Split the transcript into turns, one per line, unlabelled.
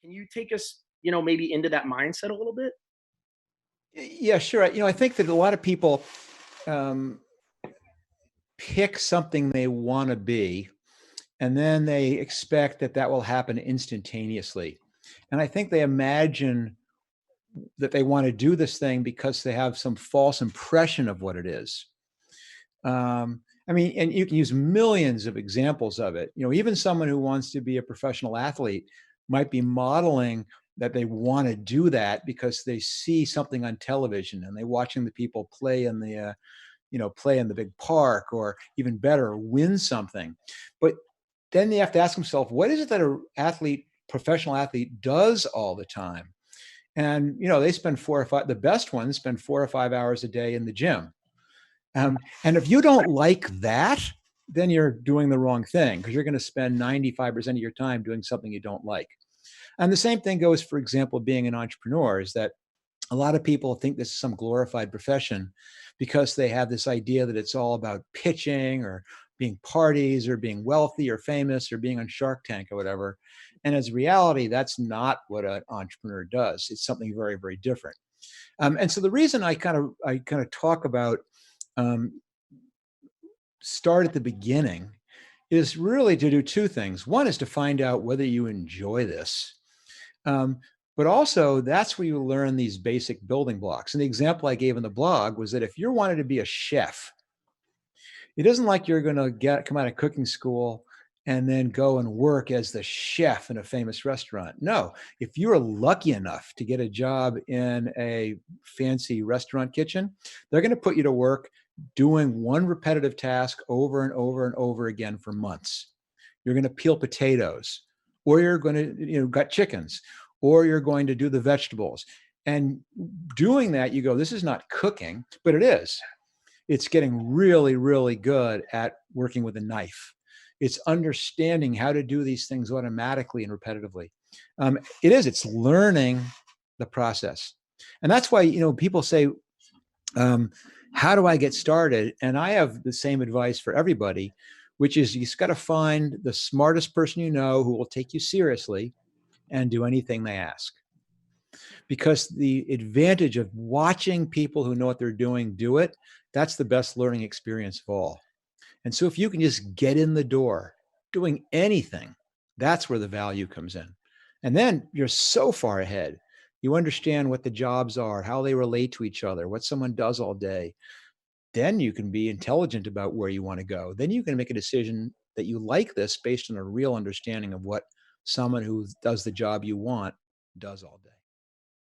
Can you take us, maybe into that mindset a little bit?
Yeah, sure. I think that a lot of people um, pick something they want to be, and then they expect that that will happen instantaneously. And I think they imagine that they want to do this thing because they have some false impression of what it is. I mean, and you can use millions of examples of it. Even someone who wants to be a professional athlete might be modeling that they want to do that because they see something on television and they're watching the people play in play in the big park, or even better, win something. But then they have to ask themselves, what is it that a professional athlete does all the time? And they spend 4 or 5. The best ones spend 4 or 5 hours a day in the gym. And if you don't like that, then you're doing the wrong thing, because you're going to spend 95% of your time doing something you don't like. And the same thing goes, for example, being an entrepreneur, is that a lot of people think this is some glorified profession because they have this idea that it's all about pitching, or being parties, or being wealthy or famous, or being on Shark Tank or whatever. And as reality, that's not what an entrepreneur does. It's something very, very different. And so the reason I kind of talk about um, start at the beginning is really to do two things. One is to find out whether you enjoy this. Um, but also, that's where you learn these basic building blocks. And the example I gave in the blog was that if you're wanting to be a chef, it isn't like you're going to come out of cooking school and then go and work as the chef in a famous restaurant. No, if you're lucky enough to get a job in a fancy restaurant kitchen, they're going to put you to work doing one repetitive task over and over and over again for months. You're going to peel potatoes, or you're going to, gut chickens, or you're going to do the vegetables. And doing that, you go, this is not cooking, but it is. It's getting really, really good at working with a knife. It's understanding how to do these things automatically and repetitively. It's learning the process. And that's why, people say, um, how do I get started? And I have the same advice for everybody, which is you just got to find the smartest person you know who will take you seriously and do anything they ask. Because the advantage of watching people who know what they're doing do it, that's the best learning experience of all. And so if you can just get in the door doing anything, that's where the value comes in. And then you're so far ahead. You understand what the jobs are, how they relate to each other, what someone does all day. Then you can be intelligent about where you want to go. Then you can make a decision that you like this based on a real understanding of what someone who does the job you want does all day.